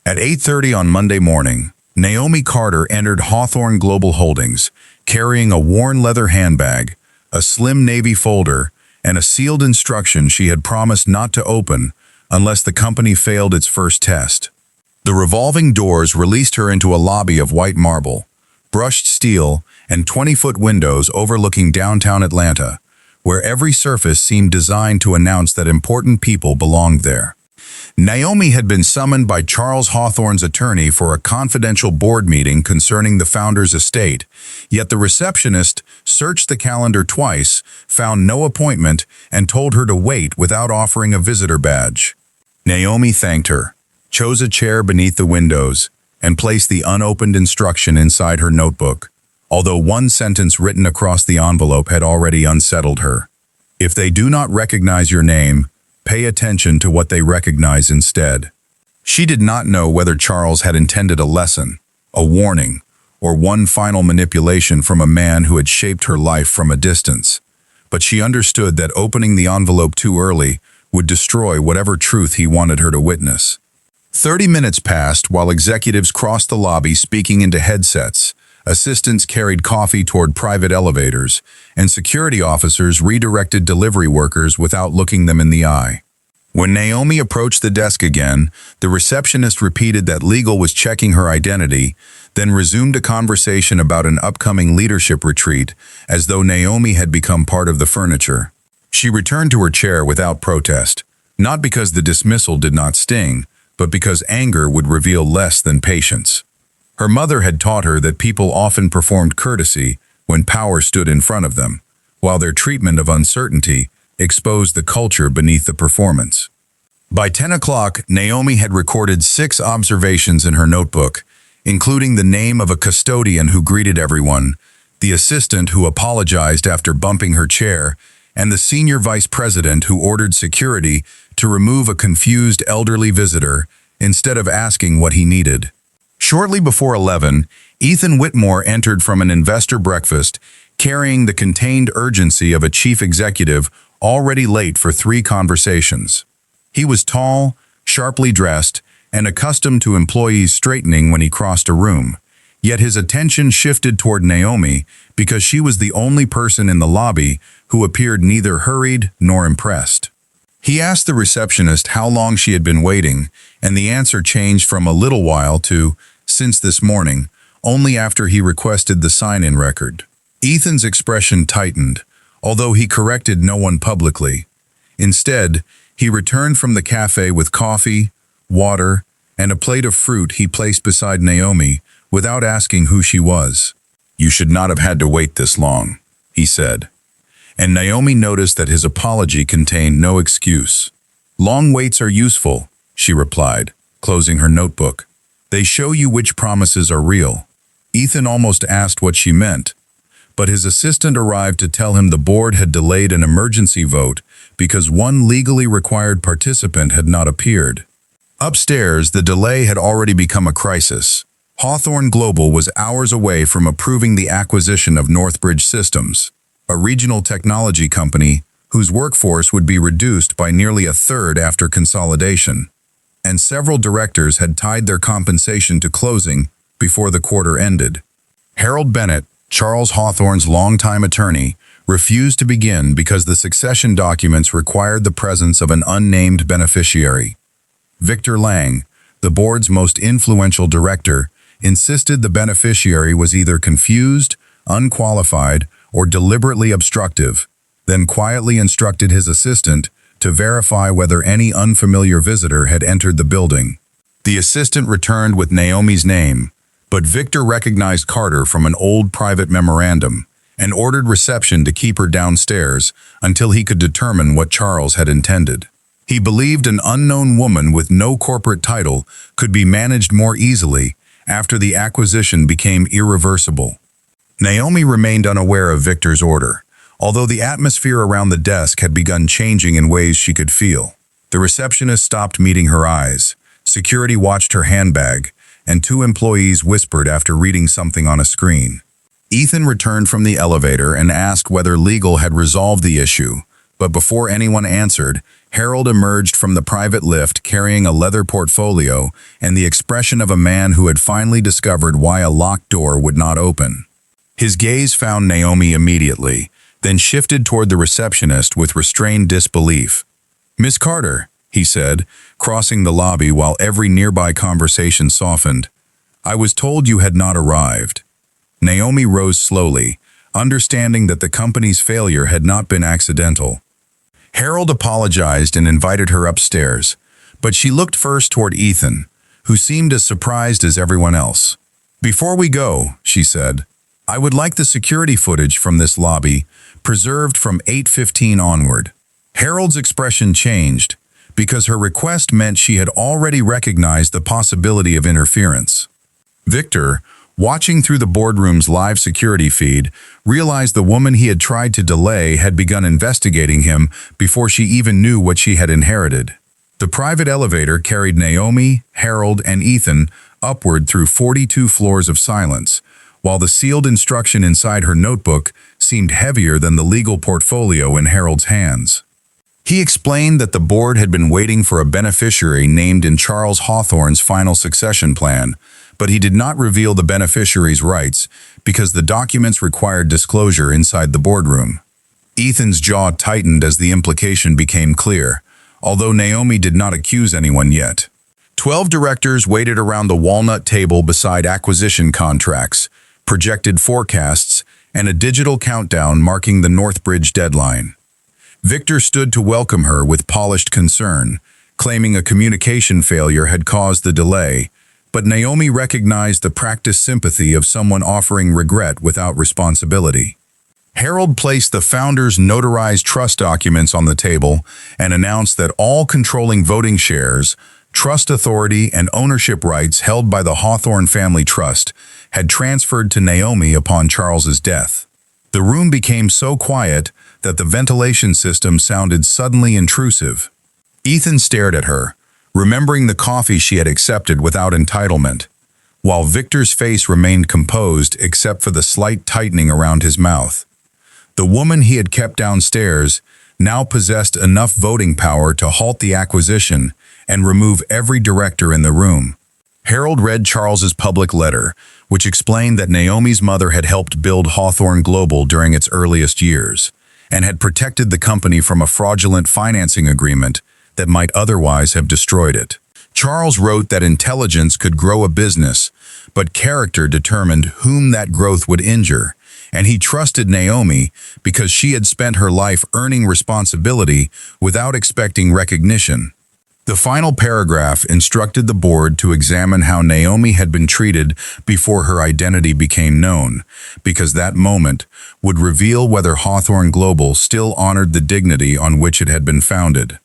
At 8:30 on Monday morning, Naomi Carter entered Hawthorne Global Holdings, carrying a worn leather handbag, a slim navy folder, and a sealed instruction she had promised not to open unless the company failed its first test. The revolving doors released her into a lobby of white marble, brushed steel, and 20-foot windows overlooking downtown Atlanta, where every surface seemed designed to announce that important people belonged there. Naomi had been summoned by Charles Hawthorne's attorney for a confidential board meeting concerning the founder's estate, yet the receptionist searched the calendar twice, found no appointment, and told her to wait without offering a visitor badge. Naomi thanked her, chose a chair beneath the windows, and placed the unopened instruction inside her notebook, although one sentence written across the envelope had already unsettled her. If they do not recognize your name, pay attention to what they recognize instead. She did not know whether Charles had intended a lesson, a warning, or one final manipulation from a man who had shaped her life from a distance. But she understood that opening the envelope too early would destroy whatever truth he wanted her to witness. 30 minutes passed while executives crossed the lobby speaking into headsets, assistants carried coffee toward private elevators, and security officers redirected delivery workers without looking them in the eye. When Naomi approached the desk again, the receptionist repeated that legal was checking her identity, then resumed a conversation about an upcoming leadership retreat, as though Naomi had become part of the furniture. She returned to her chair without protest, not because the dismissal did not sting, but because anger would reveal less than patience. Her mother had taught her that people often performed courtesy when power stood in front of them, while their treatment of uncertainty exposed the culture beneath the performance. By 10 o'clock, Naomi had recorded 6 observations in her notebook, including the name of a custodian who greeted everyone, the assistant who apologized after bumping her chair, and the senior vice president who ordered security to remove a confused elderly visitor instead of asking what he needed. Shortly before 11, Ethan Whitmore entered from an investor breakfast, carrying the contained urgency of a chief executive already late for 3 conversations. He was tall, sharply dressed, and accustomed to employees straightening when he crossed a room. Yet his attention shifted toward Naomi because she was the only person in the lobby who appeared neither hurried nor impressed. He asked the receptionist how long she had been waiting, and the answer changed from a little while to, since this morning, only after he requested the sign-in record. Ethan's expression tightened, although he corrected no one publicly. Instead, he returned from the cafe with coffee, water, and a plate of fruit he placed beside Naomi without asking who she was. "You should not have had to wait this long," he said. And Naomi noticed that his apology contained no excuse. "Long waits are useful," she replied, closing her notebook. "They show you which promises are real." Ethan almost asked what she meant, but his assistant arrived to tell him the board had delayed an emergency vote because one legally required participant had not appeared. Upstairs, the delay had already become a crisis. Hawthorne Global was hours away from approving the acquisition of Northbridge Systems, a regional technology company whose workforce would be reduced by nearly a third after consolidation, and several directors had tied their compensation to closing before the quarter ended. Harold Bennett, Charles Hawthorne's longtime attorney, refused to begin because the succession documents required the presence of an unnamed beneficiary. Victor Lang, the board's most influential director, insisted the beneficiary was either confused, unqualified, or deliberately obstructive, then quietly instructed his assistant to verify whether any unfamiliar visitor had entered the building. The assistant returned with Naomi's name, but Victor recognized Carter from an old private memorandum and ordered reception to keep her downstairs until he could determine what Charles had intended. He believed an unknown woman with no corporate title could be managed more easily after the acquisition became irreversible. Naomi remained unaware of Victor's order, although the atmosphere around the desk had begun changing in ways she could feel. The receptionist stopped meeting her eyes, security watched her handbag, and 2 employees whispered after reading something on a screen. Ethan returned from the elevator and asked whether legal had resolved the issue, but before anyone answered, Harold emerged from the private lift carrying a leather portfolio and the expression of a man who had finally discovered why a locked door would not open. His gaze found Naomi immediately, then shifted toward the receptionist with restrained disbelief. "Miss Carter," he said, crossing the lobby while every nearby conversation softened. "I was told you had not arrived." Naomi rose slowly, understanding that the company's failure had not been accidental. Harold apologized and invited her upstairs, but she looked first toward Ethan, who seemed as surprised as everyone else. "Before we go," she said, "I would like the security footage from this lobby, preserved from 8:15 onward." Harold's expression changed, because her request meant she had already recognized the possibility of interference. Victor, watching through the boardroom's live security feed, realized the woman he had tried to delay had begun investigating him before she even knew what she had inherited. The private elevator carried Naomi, Harold, and Ethan upward through 42 floors of silence, while the sealed instruction inside her notebook seemed heavier than the legal portfolio in Harold's hands. He explained that the board had been waiting for a beneficiary named in Charles Hawthorne's final succession plan, but he did not reveal the beneficiary's rights because the documents required disclosure inside the boardroom. Ethan's jaw tightened as the implication became clear, although Naomi did not accuse anyone yet. 12 directors waited around the walnut table beside acquisition contracts, projected forecasts, and a digital countdown marking the Northbridge deadline. Victor stood to welcome her with polished concern, claiming a communication failure had caused the delay, but Naomi recognized the practiced sympathy of someone offering regret without responsibility. Harold placed the founder's notarized trust documents on the table and announced that all controlling voting shares, trust authority, and ownership rights held by the Hawthorne Family Trust had transferred to Naomi upon Charles's death. The room became so quiet that the ventilation system sounded suddenly intrusive. Ethan stared at her, remembering the coffee she had accepted without entitlement, while Victor's face remained composed except for the slight tightening around his mouth. The woman he had kept downstairs now possessed enough voting power to halt the acquisition and remove every director in the room. Harold read Charles's public letter, which explained that Naomi's mother had helped build Hawthorne Global during its earliest years, and had protected the company from a fraudulent financing agreement that might otherwise have destroyed it. Charles wrote that intelligence could grow a business, but character determined whom that growth would injure, and he trusted Naomi because she had spent her life earning responsibility without expecting recognition. The final paragraph instructed the board to examine how Naomi had been treated before her identity became known, because that moment would reveal whether Hawthorne Global still honored the dignity on which it had been founded.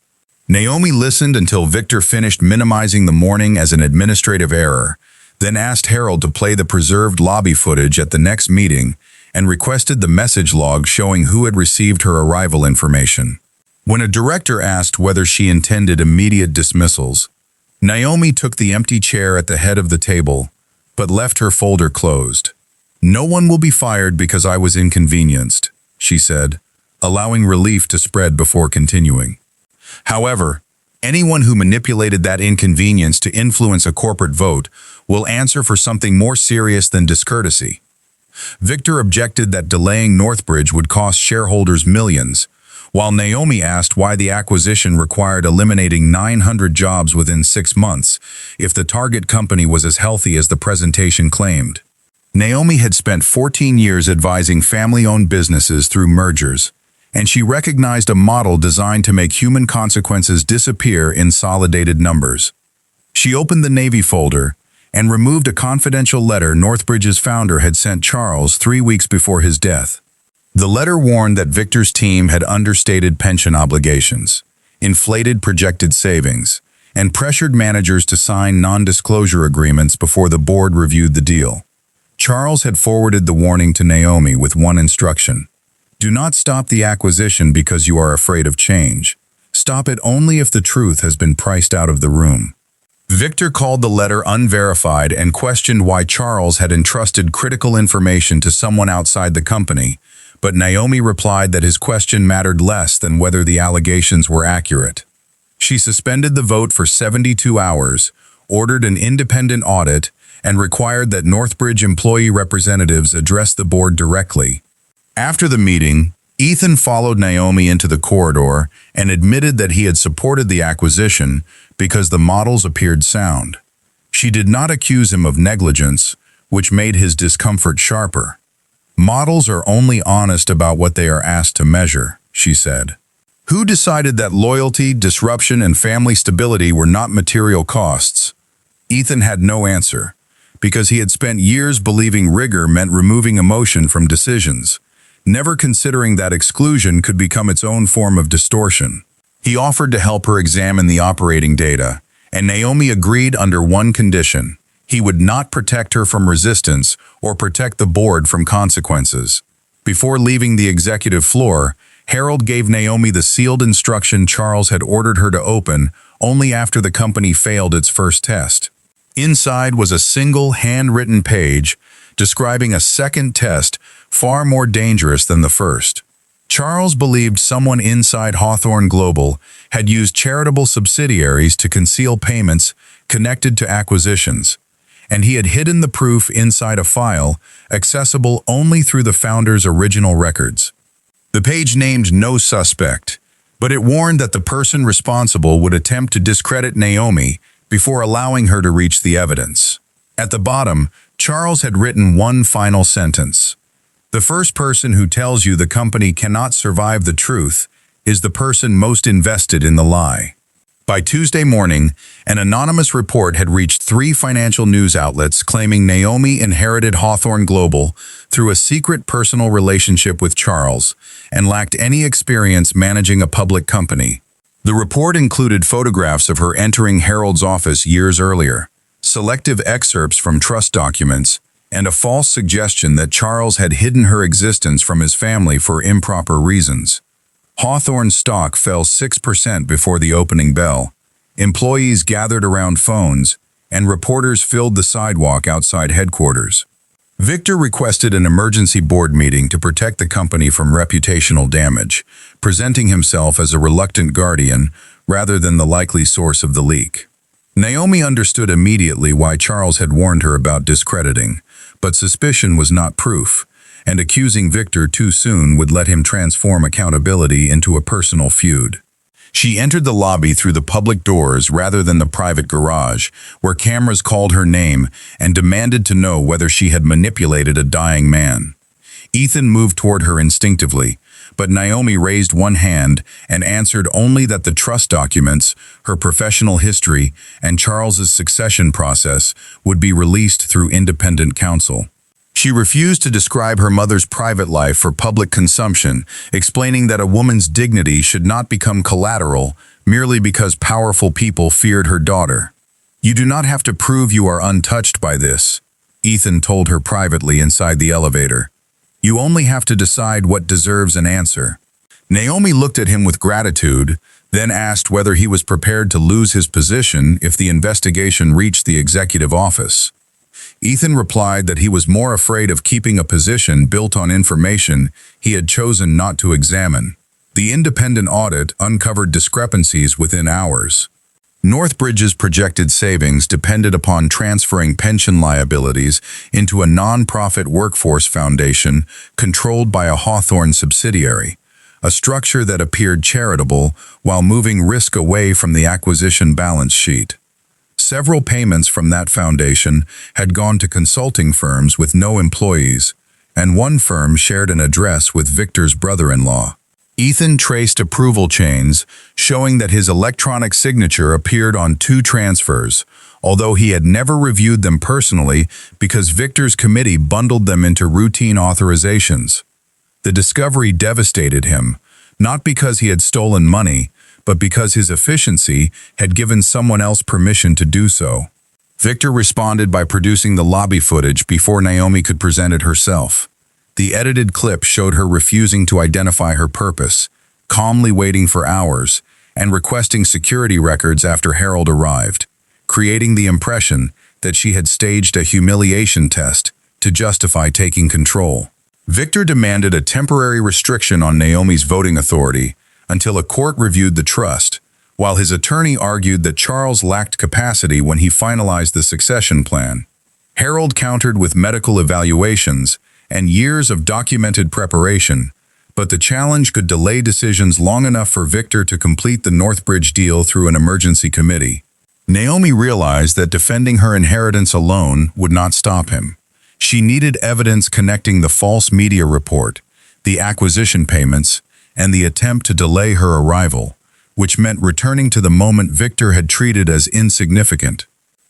Naomi listened until Victor finished minimizing the morning as an administrative error, then asked Harold to play the preserved lobby footage at the next meeting and requested the message log showing who had received her arrival information. When a director asked whether she intended immediate dismissals, Naomi took the empty chair at the head of the table, but left her folder closed. "No one will be fired because I was inconvenienced," she said, allowing relief to spread before continuing. "However, anyone who manipulated that inconvenience to influence a corporate vote will answer for something more serious than discourtesy." Victor objected that delaying Northbridge would cost shareholders millions, while Naomi asked why the acquisition required eliminating 900 jobs within 6 months if the target company was as healthy as the presentation claimed. Naomi had spent 14 years advising family-owned businesses through mergers, and she recognized a model designed to make human consequences disappear in solidated numbers. She opened the Navy folder and removed a confidential letter Northbridge's founder had sent Charles 3 weeks before his death. The letter warned that Victor's team had understated pension obligations, inflated projected savings, and pressured managers to sign non-disclosure agreements before the board reviewed the deal. Charles had forwarded the warning to Naomi with one instruction: do not stop the acquisition because you are afraid of change. Stop it only if the truth has been priced out of the room. Victor called the letter unverified and questioned why Charles had entrusted critical information to someone outside the company, but Naomi replied that his question mattered less than whether the allegations were accurate. She suspended the vote for 72 hours, ordered an independent audit, and required that Northbridge employee representatives address the board directly. After the meeting, Ethan followed Naomi into the corridor and admitted that he had supported the acquisition because the models appeared sound. She did not accuse him of negligence, which made his discomfort sharper. "Models are only honest about what they are asked to measure," she said. "Who decided that loyalty, disruption, and family stability were not material costs?" Ethan had no answer, because he had spent years believing rigor meant removing emotion from decisions, never considering that exclusion could become its own form of distortion. He offered to help her examine the operating data, and Naomi agreed under one condition: he would not protect her from resistance or protect the board from consequences. Before leaving the executive floor, Harold gave Naomi the sealed instruction Charles had ordered her to open only after the company failed its first test. Inside was a single handwritten page describing a second test far more dangerous than the first. Charles believed someone inside Hawthorne Global had used charitable subsidiaries to conceal payments connected to acquisitions, and he had hidden the proof inside a file accessible only through the founder's original records. The page named no suspect, but it warned that the person responsible would attempt to discredit Naomi before allowing her to reach the evidence. At the bottom, Charles had written one final sentence: "The first person who tells you the company cannot survive the truth is the person most invested in the lie." By Tuesday morning, an anonymous report had reached 3 financial news outlets claiming Naomi inherited Hawthorne Global through a secret personal relationship with Charles and lacked any experience managing a public company. The report included photographs of her entering Harold's office years earlier, selective excerpts from trust documents, and a false suggestion that Charles had hidden her existence from his family for improper reasons. Hawthorne's stock fell 6% before the opening bell. Employees gathered around phones, and reporters filled the sidewalk outside headquarters. Victor requested an emergency board meeting to protect the company from reputational damage, presenting himself as a reluctant guardian rather than the likely source of the leak. Naomi understood immediately why Charles had warned her about discrediting, but suspicion was not proof, and accusing Victor too soon would let him transform accountability into a personal feud. She entered the lobby through the public doors rather than the private garage, where cameras called her name and demanded to know whether she had manipulated a dying man. Ethan moved toward her instinctively, but Naomi raised one hand and answered only that the trust documents, her professional history, and Charles's succession process would be released through independent counsel. She refused to describe her mother's private life for public consumption, explaining that a woman's dignity should not become collateral merely because powerful people feared her daughter. "You do not have to prove you are untouched by this," Ethan told her privately inside the elevator. "You only have to decide what deserves an answer." Naomi looked at him with gratitude, then asked whether he was prepared to lose his position if the investigation reached the executive office. Ethan replied that he was more afraid of keeping a position built on information he had chosen not to examine. The independent audit uncovered discrepancies within hours. Northbridge's projected savings depended upon transferring pension liabilities into a non-profit workforce foundation controlled by a Hawthorne subsidiary, a structure that appeared charitable while moving risk away from the acquisition balance sheet. Several payments from that foundation had gone to consulting firms with no employees, and one firm shared an address with Victor's brother-in-law. Ethan traced approval chains, showing that his electronic signature appeared on 2 transfers, although he had never reviewed them personally because Victor's committee bundled them into routine authorizations. The discovery devastated him, not because he had stolen money, but because his efficiency had given someone else permission to do so. Victor responded by producing the lobby footage before Naomi could present it herself. The edited clip showed her refusing to identify her purpose, calmly waiting for hours, and requesting security records after Harold arrived, creating the impression that she had staged a humiliation test to justify taking control. Victor demanded a temporary restriction on Naomi's voting authority until a court reviewed the trust, while his attorney argued that Charles lacked capacity when he finalized the succession plan. Harold countered with medical evaluations and years of documented preparation, but the challenge could delay decisions long enough for Victor to complete the Northbridge deal through an emergency committee. Naomi realized that defending her inheritance alone would not stop him. She needed evidence connecting the false media report, the acquisition payments, and the attempt to delay her arrival, which meant returning to the moment Victor had treated as insignificant.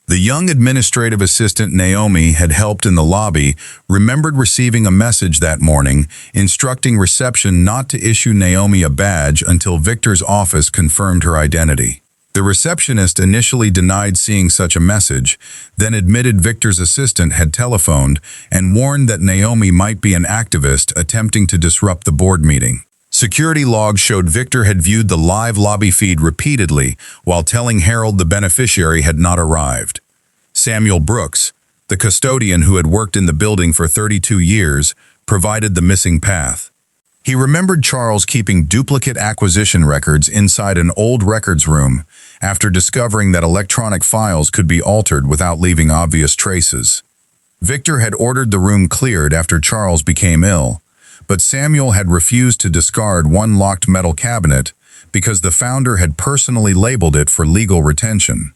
The young administrative assistant Naomi had helped in the lobby remembered receiving a message that morning instructing reception not to issue Naomi a badge until Victor's office confirmed her identity. The receptionist initially denied seeing such a message, then admitted Victor's assistant had telephoned and warned that Naomi might be an activist attempting to disrupt the board meeting. Security logs showed Victor had viewed the live lobby feed repeatedly while telling Harold the beneficiary had not arrived. Samuel Brooks, the custodian who had worked in the building for 32 years, provided the missing path. He remembered Charles keeping duplicate acquisition records inside an old records room after discovering that electronic files could be altered without leaving obvious traces. Victor had ordered the room cleared after Charles became ill, but Samuel had refused to discard one locked metal cabinet because the founder had personally labeled it for legal retention.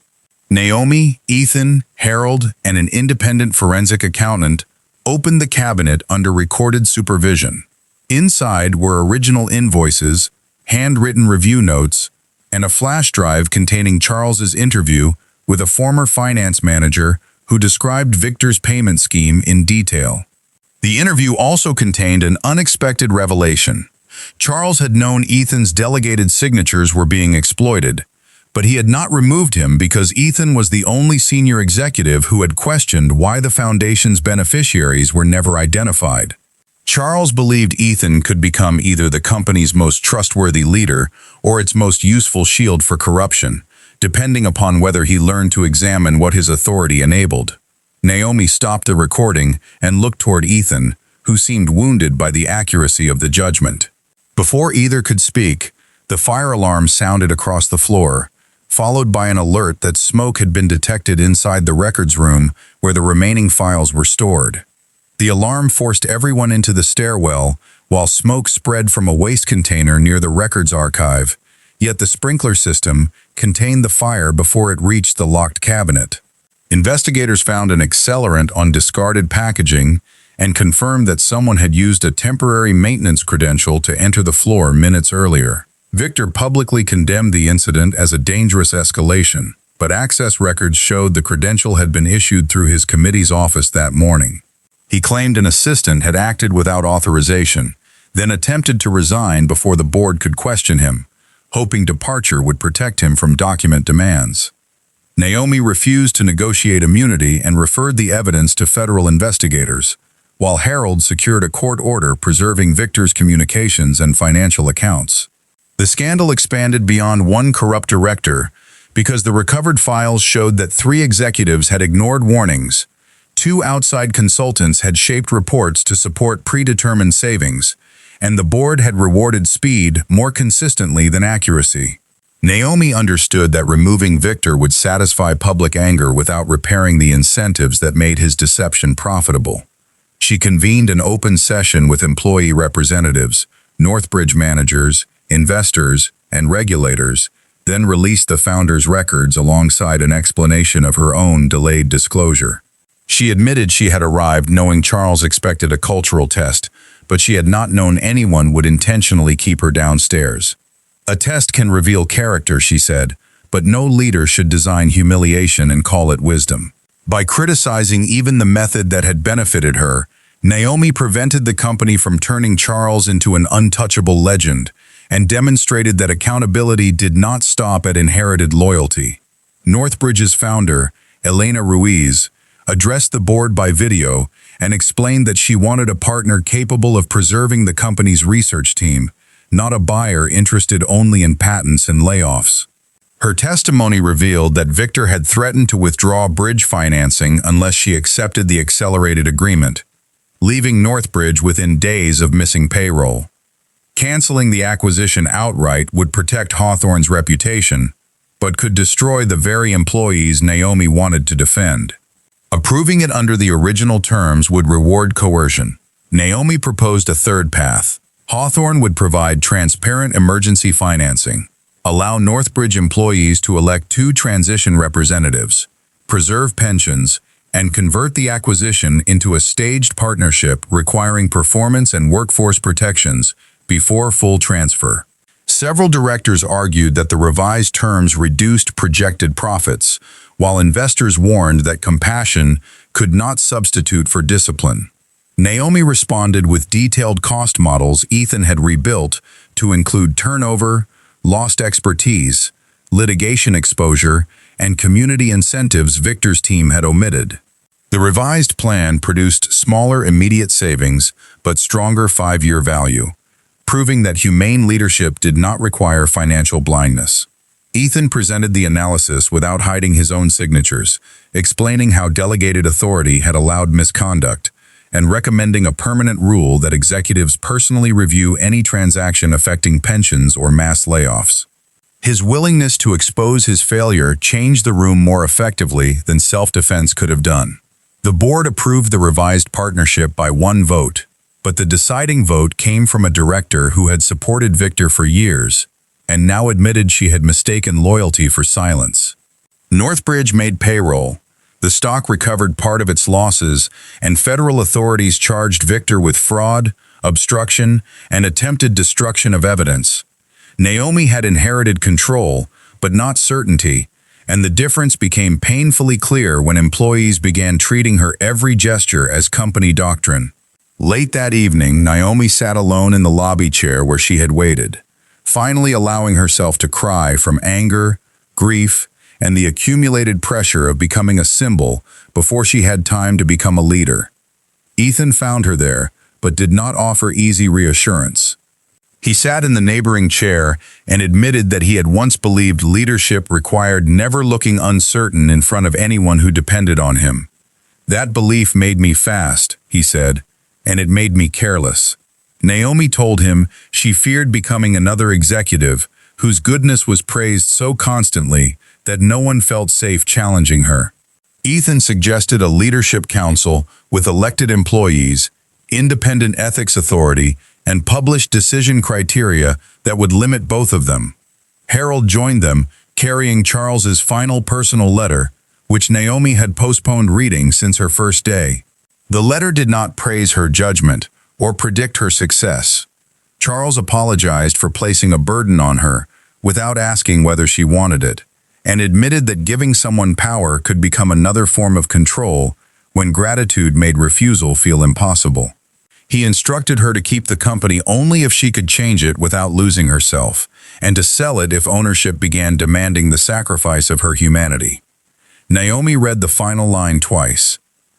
Naomi, Ethan, Harold, and an independent forensic accountant opened the cabinet under recorded supervision. Inside were original invoices, handwritten review notes, and a flash drive containing Charles's interview with a former finance manager who described Victor's payment scheme in detail. The interview also contained an unexpected revelation. Charles had known Ethan's delegated signatures were being exploited, but he had not removed him because Ethan was the only senior executive who had questioned why the foundation's beneficiaries were never identified. Charles believed Ethan could become either the company's most trustworthy leader or its most useful shield for corruption, depending upon whether he learned to examine what his authority enabled. Naomi stopped the recording and looked toward Ethan, who seemed wounded by the accuracy of the judgment. Before either could speak, the fire alarm sounded across the floor, followed by an alert that smoke had been detected inside the records room where the remaining files were stored. The alarm forced everyone into the stairwell while smoke spread from a waste container near the records archive, yet the sprinkler system contained the fire before it reached the locked cabinet. Investigators found an accelerant on discarded packaging and confirmed that someone had used a temporary maintenance credential to enter the floor minutes earlier. Victor publicly condemned the incident as a dangerous escalation, but access records showed the credential had been issued through his committee's office that morning. He claimed an assistant had acted without authorization, then attempted to resign before the board could question him, hoping departure would protect him from document demands. Naomi refused to negotiate immunity and referred the evidence to federal investigators, while Harold secured a court order preserving Victor's communications and financial accounts. The scandal expanded beyond one corrupt director because the recovered files showed that 3 executives had ignored warnings, 2 outside consultants had shaped reports to support predetermined savings, and the board had rewarded speed more consistently than accuracy. Naomi understood that removing Victor would satisfy public anger without repairing the incentives that made his deception profitable. She convened an open session with employee representatives, Northbridge managers, investors, and regulators, then released the founder's records alongside an explanation of her own delayed disclosure. She admitted she had arrived knowing Charles expected a cultural test, but she had not known anyone would intentionally keep her downstairs. A test can reveal character, she said, but no leader should design humiliation and call it wisdom. By criticizing even the method that had benefited her, Naomi prevented the company from turning Charles into an untouchable legend and demonstrated that accountability did not stop at inherited loyalty. Northbridge's founder, Elena Ruiz, addressed the board by video and explained that she wanted a partner capable of preserving the company's research team, not a buyer interested only in patents and layoffs. Her testimony revealed that Victor had threatened to withdraw bridge financing unless she accepted the accelerated agreement, leaving Northbridge within days of missing payroll. Canceling the acquisition outright would protect Hawthorne's reputation, but could destroy the very employees Naomi wanted to defend. Approving it under the original terms would reward coercion. Naomi proposed a third path. Hawthorne would provide transparent emergency financing, allow Northbridge employees to elect 2 transition representatives, preserve pensions, and convert the acquisition into a staged partnership requiring performance and workforce protections before full transfer. Several directors argued that the revised terms reduced projected profits, while investors warned that compassion could not substitute for discipline. Naomi responded with detailed cost models Ethan had rebuilt to include turnover, lost expertise, litigation exposure, and community incentives Victor's team had omitted. The revised plan produced smaller immediate savings but stronger 5-year value, proving that humane leadership did not require financial blindness. Ethan presented the analysis without hiding his own signatures, explaining how delegated authority had allowed misconduct, and recommending a permanent rule that executives personally review any transaction affecting pensions or mass layoffs. His willingness to expose his failure changed the room more effectively than self-defense could have done. The board approved the revised partnership by 1 vote, but the deciding vote came from a director who had supported Victor for years and now admitted she had mistaken loyalty for silence. Northbridge made payroll. The stock recovered part of its losses, and federal authorities charged Victor with fraud, obstruction, and attempted destruction of evidence. Naomi had inherited control, but not certainty, and the difference became painfully clear when employees began treating her every gesture as company doctrine. Late that evening, Naomi sat alone in the lobby chair where she had waited, finally allowing herself to cry from anger, grief, and the accumulated pressure of becoming a symbol before she had time to become a leader. Ethan found her there, but did not offer easy reassurance. He sat in the neighboring chair and admitted that he had once believed leadership required never looking uncertain in front of anyone who depended on him. "That belief made me fast," he said, "and it made me careless." Naomi told him she feared becoming another executive whose goodness was praised so constantly that no one felt safe challenging her. Ethan suggested a leadership council with elected employees, independent ethics authority, and published decision criteria that would limit both of them. Harold joined them, carrying Charles's final personal letter, which Naomi had postponed reading since her first day. The letter did not praise her judgment or predict her success. Charles apologized for placing a burden on her without asking whether she wanted it, and admitted that giving someone power could become another form of control when gratitude made refusal feel impossible. He instructed her to keep the company only if she could change it without losing herself, and to sell it if ownership began demanding the sacrifice of her humanity. Naomi read the final line twice.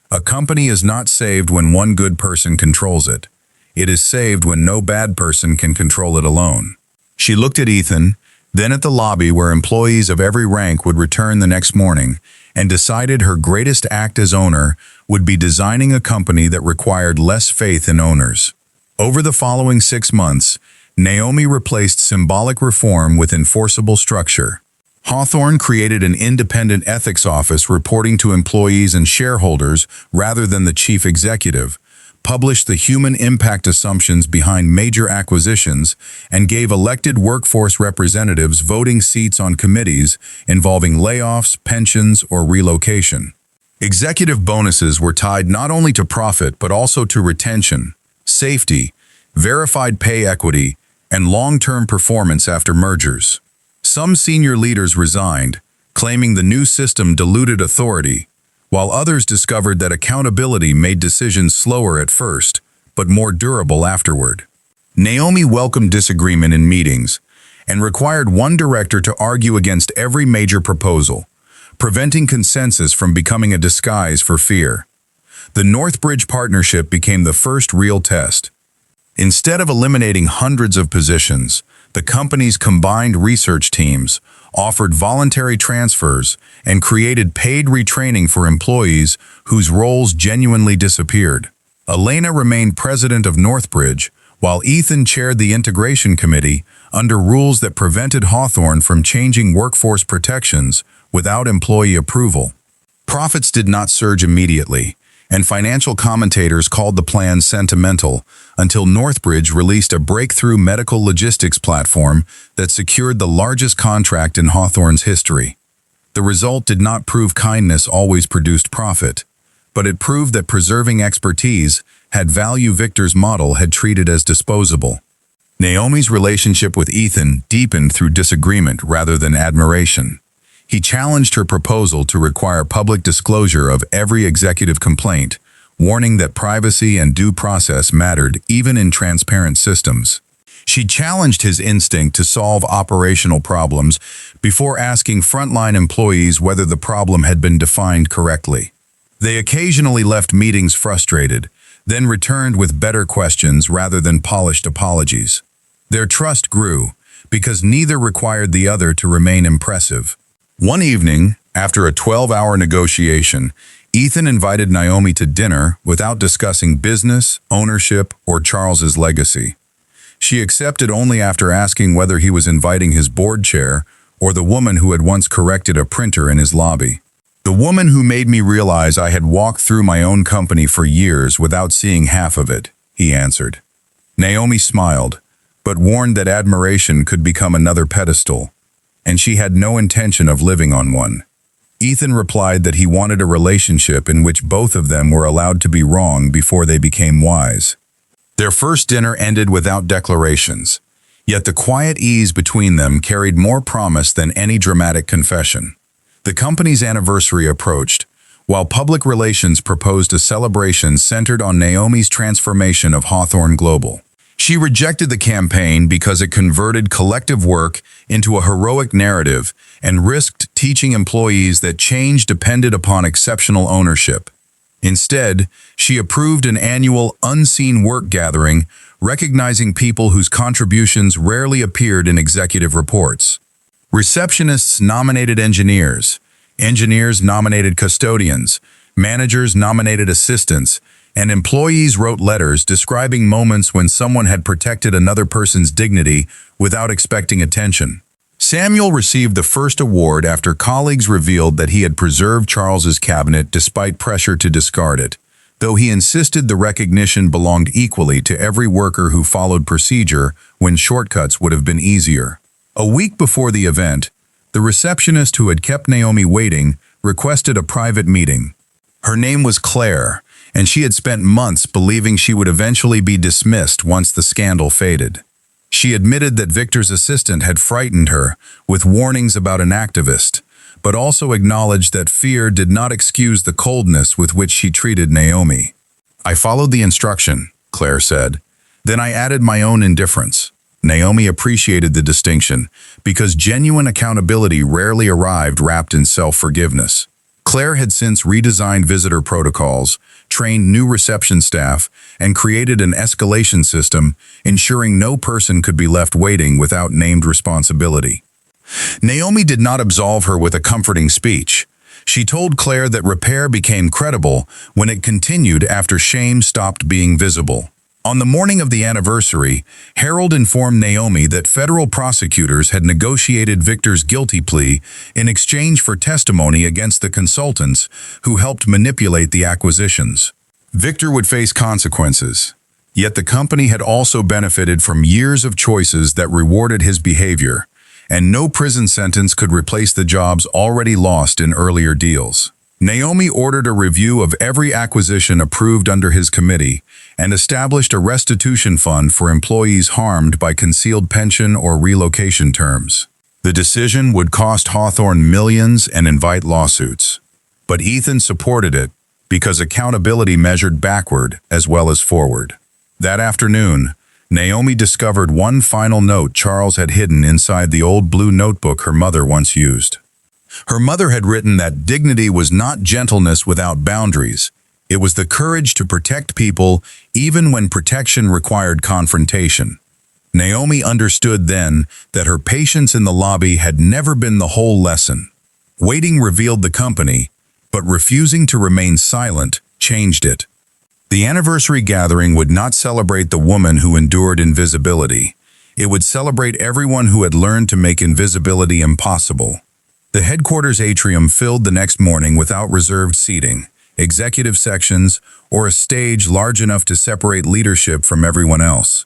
"A company is not saved when one good person controls it. It is saved when no bad person can control it alone." She looked at Ethan, then at the lobby where employees of every rank would return the next morning, and decided her greatest act as owner would be designing a company that required less faith in owners. Over the following 6 months, Naomi replaced symbolic reform with enforceable structure. Hawthorne created an independent ethics office reporting to employees and shareholders rather than the chief executive, published the human impact assumptions behind major acquisitions, and gave elected workforce representatives voting seats on committees involving layoffs, pensions, or relocation. Executive bonuses were tied not only to profit but also to retention, safety, verified pay equity, and long-term performance after mergers. Some senior leaders resigned, claiming the new system diluted authority, while others discovered that accountability made decisions slower at first, but more durable afterward. Naomi welcomed disagreement in meetings and required one director to argue against every major proposal, preventing consensus from becoming a disguise for fear. The Northbridge partnership became the first real test. Instead of eliminating hundreds of positions, the company's combined research teams offered voluntary transfers and created paid retraining for employees whose roles genuinely disappeared. Elena remained president of Northbridge, while Ethan chaired the integration committee under rules that prevented Hawthorne from changing workforce protections without employee approval. Profits did not surge immediately, and financial commentators called the plan sentimental until Northbridge released a breakthrough medical logistics platform that secured the largest contract in Hawthorne's history. The result did not prove kindness always produced profit, but it proved that preserving expertise had value Victor's model had treated as disposable. Naomi's relationship with Ethan deepened through disagreement rather than admiration. He challenged her proposal to require public disclosure of every executive complaint, warning that privacy and due process mattered even in transparent systems. She challenged his instinct to solve operational problems before asking frontline employees whether the problem had been defined correctly. They occasionally left meetings frustrated, then returned with better questions rather than polished apologies. Their trust grew because neither required the other to remain impressive. One evening, after a 12-hour negotiation, Ethan invited Naomi to dinner without discussing business, ownership, or Charles's legacy. She accepted only after asking whether he was inviting his board chair or the woman who had once corrected a printer in his lobby. "The woman who made me realize I had walked through my own company for years without seeing half of it," he answered. Naomi smiled, but warned that admiration could become another pedestal, and she had no intention of living on one. Ethan replied that he wanted a relationship in which both of them were allowed to be wrong before they became wise. Their first dinner ended without declarations, yet the quiet ease between them carried more promise than any dramatic confession. The company's anniversary approached, while public relations proposed a celebration centered on Naomi's transformation of Hawthorne Global. She rejected the campaign because it converted collective work into a heroic narrative and risked teaching employees that change depended upon exceptional ownership. Instead, she approved an annual unseen work gathering, recognizing people whose contributions rarely appeared in executive reports. Receptionists nominated engineers, engineers nominated custodians, managers nominated assistants, and employees wrote letters describing moments when someone had protected another person's dignity without expecting attention. Samuel received the first award after colleagues revealed that he had preserved Charles's cabinet despite pressure to discard it, though he insisted the recognition belonged equally to every worker who followed procedure when shortcuts would have been easier. A week before the event, the receptionist who had kept Naomi waiting requested a private meeting. Her name was Claire, and she had spent months believing she would eventually be dismissed once the scandal faded. She admitted that Victor's assistant had frightened her with warnings about an activist, but also acknowledged that fear did not excuse the coldness with which she treated Naomi. "I followed the instruction," Claire said. "Then I added my own indifference." Naomi appreciated the distinction because genuine accountability rarely arrived wrapped in self-forgiveness. Claire had since redesigned visitor protocols, trained new reception staff, and created an escalation system, ensuring no person could be left waiting without named responsibility. Naomi did not absolve her with a comforting speech. She told Claire that repair became credible when it continued after shame stopped being visible. On the morning of the anniversary, Harold informed Naomi that federal prosecutors had negotiated Victor's guilty plea in exchange for testimony against the consultants who helped manipulate the acquisitions. Victor would face consequences, yet the company had also benefited from years of choices that rewarded his behavior, and no prison sentence could replace the jobs already lost in earlier deals. Naomi ordered a review of every acquisition approved under his committee and established a restitution fund for employees harmed by concealed pension or relocation terms. The decision would cost Hawthorne millions and invite lawsuits. But Ethan supported it because accountability measured backward as well as forward. That afternoon, Naomi discovered one final note Charles had hidden inside the old blue notebook her mother once used. Her mother had written that dignity was not gentleness without boundaries. It was the courage to protect people even when protection required confrontation. Naomi understood then that her patience in the lobby had never been the whole lesson. Waiting revealed the company, but refusing to remain silent changed it. The anniversary gathering would not celebrate the woman who endured invisibility. It would celebrate everyone who had learned to make invisibility impossible. The headquarters atrium filled the next morning without reserved seating, executive sections, or a stage large enough to separate leadership from everyone else.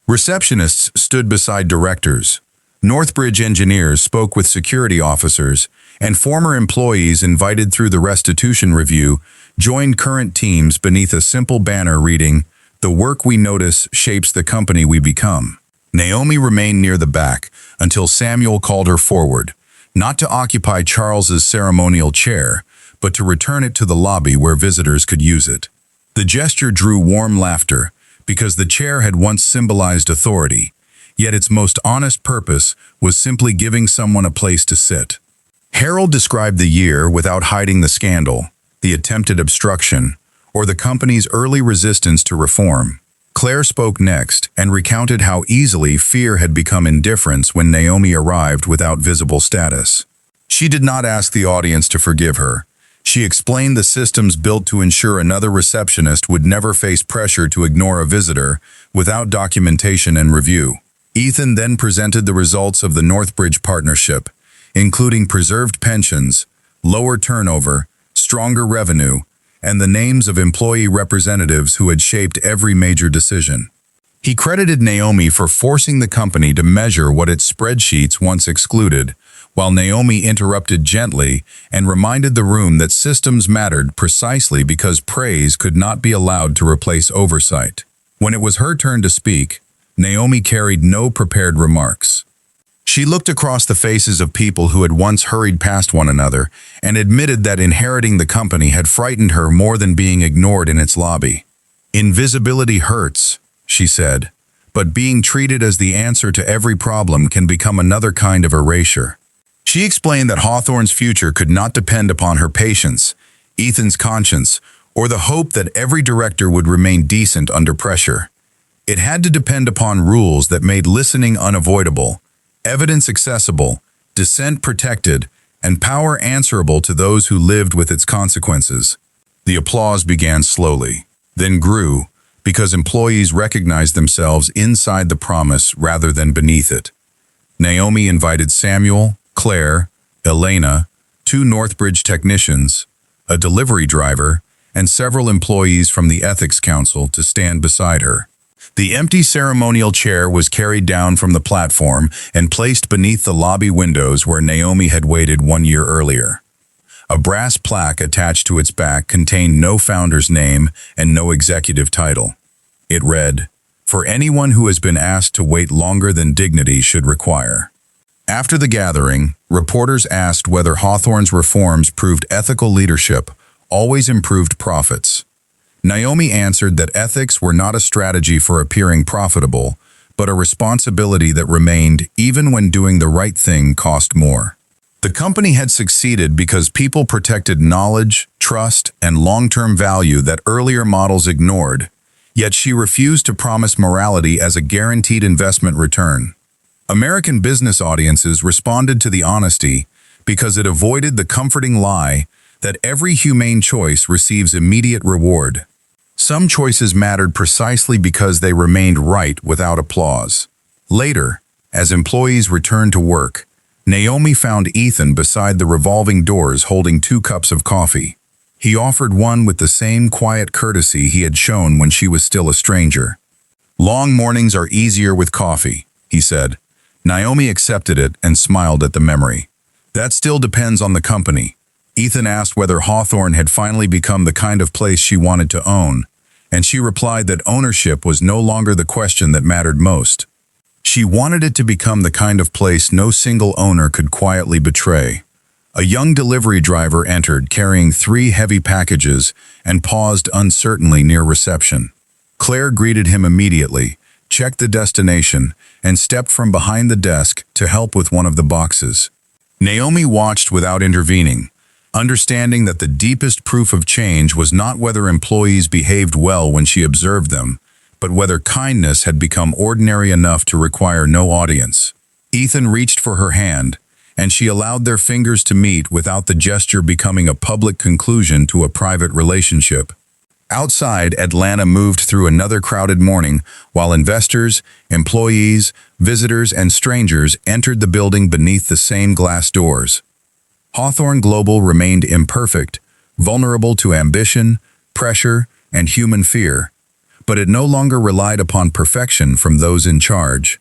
Receptionists stood beside directors. Northbridge engineers spoke with security officers, and former employees invited through the restitution review joined current teams beneath a simple banner reading, "The work we notice shapes the company we become." Naomi remained near the back until Samuel called her forward, not to occupy Charles's ceremonial chair, but to return it to the lobby where visitors could use it. The gesture drew warm laughter, because the chair had once symbolized authority, yet its most honest purpose was simply giving someone a place to sit. Harold described the year without hiding the scandal, the attempted obstruction, or the company's early resistance to reform. Claire spoke next and recounted how easily fear had become indifference when Naomi arrived without visible status. She did not ask the audience to forgive her. She explained the systems built to ensure another receptionist would never face pressure to ignore a visitor without documentation and review. Ethan then presented the results of the Northbridge partnership, including preserved pensions, lower turnover, stronger revenue, and the names of employee representatives who had shaped every major decision. He credited Naomi for forcing the company to measure what its spreadsheets once excluded, while Naomi interrupted gently and reminded the room that systems mattered precisely because praise could not be allowed to replace oversight. When it was her turn to speak, Naomi carried no prepared remarks. She looked across the faces of people who had once hurried past one another and admitted that inheriting the company had frightened her more than being ignored in its lobby. "Invisibility hurts," she said, "but being treated as the answer to every problem can become another kind of erasure." She explained that Hawthorne's future could not depend upon her patience, Ethan's conscience, or the hope that every director would remain decent under pressure. It had to depend upon rules that made listening unavoidable, evidence accessible, dissent protected, and power answerable to those who lived with its consequences. The applause began slowly, then grew, because employees recognized themselves inside the promise rather than beneath it. Naomi invited Samuel, Claire, Elena, 2 Northbridge technicians, a delivery driver, and several employees from the Ethics Council to stand beside her. The empty ceremonial chair was carried down from the platform and placed beneath the lobby windows where Naomi had waited 1 year earlier. A brass plaque attached to its back contained no founder's name and no executive title. It read, "For anyone who has been asked to wait longer than dignity should require." After the gathering, reporters asked whether Hawthorne's reforms proved ethical leadership, always improved profits. Naomi answered that ethics were not a strategy for appearing profitable, but a responsibility that remained even when doing the right thing cost more. The company had succeeded because people protected knowledge, trust, and long-term value that earlier models ignored, yet she refused to promise morality as a guaranteed investment return. American business audiences responded to the honesty because it avoided the comforting lie that every humane choice receives immediate reward. Some choices mattered precisely because they remained right without applause. Later, as employees returned to work, Naomi found Ethan beside the revolving doors holding 2 cups of coffee. He offered one with the same quiet courtesy he had shown when she was still a stranger. "Long mornings are easier with coffee," he said. Naomi accepted it and smiled at the memory. "That still depends on the company." Ethan asked whether Hawthorne had finally become the kind of place she wanted to own, and she replied that ownership was no longer the question that mattered most. She wanted it to become the kind of place no single owner could quietly betray. A young delivery driver entered carrying 3 heavy packages and paused uncertainly near reception. Claire greeted him immediately, checked the destination, and stepped from behind the desk to help with one of the boxes. Naomi watched without intervening, understanding that the deepest proof of change was not whether employees behaved well when she observed them, but whether kindness had become ordinary enough to require no audience. Ethan reached for her hand, and she allowed their fingers to meet without the gesture becoming a public conclusion to a private relationship. Outside, Atlanta moved through another crowded morning while investors, employees, visitors, and strangers entered the building beneath the same glass doors. Hawthorne Global remained imperfect, vulnerable to ambition, pressure, and human fear, but it no longer relied upon perfection from those in charge.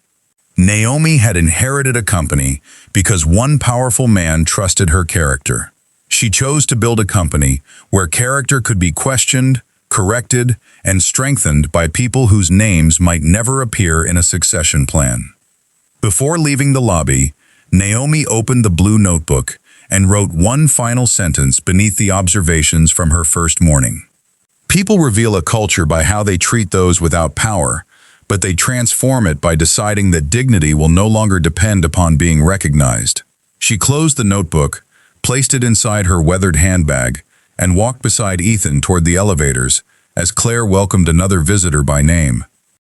Naomi had inherited a company because one powerful man trusted her character. She chose to build a company where character could be questioned, corrected, and strengthened by people whose names might never appear in a succession plan. Before leaving the lobby, Naomi opened the blue notebook and wrote one final sentence beneath the observations from her first morning. People reveal a culture by how they treat those without power, but they transform it by deciding that dignity will no longer depend upon being recognized. She closed the notebook, placed it inside her weathered handbag, and walked beside Ethan toward the elevators as Claire welcomed another visitor by name.